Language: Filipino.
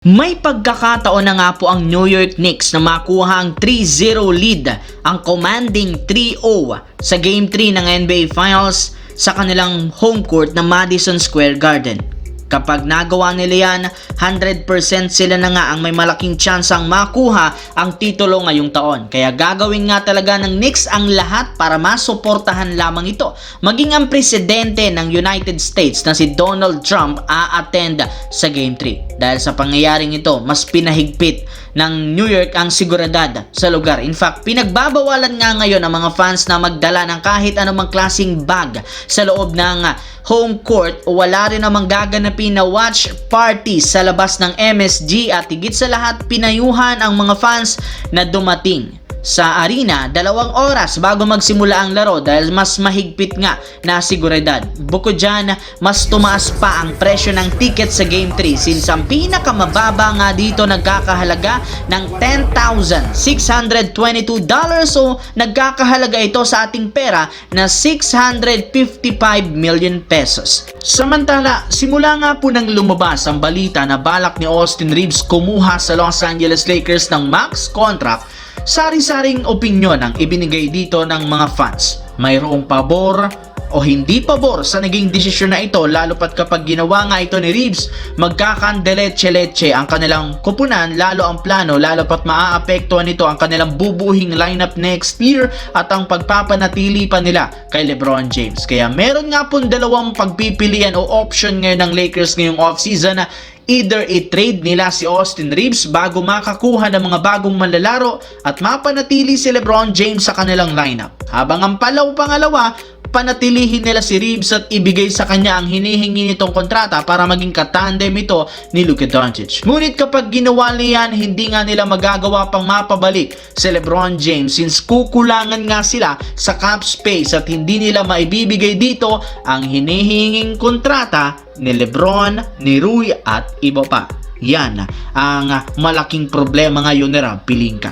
May pagkakataon na nga po ang New York Knicks na makuha ang 3-0 lead, ang commanding 3-0 sa Game 3 ng NBA Finals sa kanilang home court na Madison Square Garden. Kapag nagawa nila yan, 100% sila na nga ang may malaking tsansang makuha ang titulo ngayong taon. Kaya gagawin nga talaga ng Knicks ang lahat para masuportahan lamang ito. Maging ang presidente ng United States na si Donald Trump a-attend sa Game 3. Dahil sa pangyayaring ito, mas pinahigpit ng New York ang seguridad sa lugar. In fact, pinagbabawalan nga ngayon ang mga fans na magdala ng kahit anumang klaseng bag sa loob ng home court o wala rin namang gaganapin na watch party sa labas ng MSG at higit sa lahat pinayuhan ang mga fans na dumating sa arena 2 oras bago magsimula ang laro dahil mas mahigpit nga na seguridad. Bukod dyan, mas tumaas pa ang presyo ng ticket sa Game 3 since ang pinakamababa nga dito nagkakahalaga ng $10,622 o nagkakahalaga ito sa ating pera na 655 million pesos. Samantala, simula nga po nang lumabas ang balita na balak ni Austin Reaves kumuha sa Los Angeles Lakers ng max contract, sari-saring opinyon ang ibinigay dito ng mga fans. Mayroong pabor o hindi pabor sa naging desisyon na ito, lalo pat kapag ginawa nga ito ni Reaves, magkakandeleche-leche ang kanilang kupunan, lalo ang plano, lalo pat maaapektuhan nito ang kanilang bubuhing lineup next year at ang pagpapanatili pa nila kay LeBron James. Kaya meron nga pong dalawang pagpipilian o option ngayon ng Lakers ngayong offseason na either i-trade nila si Austin Reaves bago makakuha ng mga bagong manlalaro at mapanatili si LeBron James sa kanilang lineup. Habang ang pangalawa, panatilihin nila si Reaves at ibigay sa kanya ang hinihingi nitong kontrata para maging katandem ito ni Luka Doncic. Ngunit kapag ginawa niyan, hindi nga nila magagawa pang mapabalik si LeBron James since kukulangan nga sila sa cap space at hindi nila maibibigay dito ang hinihinging kontrata ni LeBron, ni Rui at iba pa. Yan ang malaking problema ngayon ni Rob Pelinka.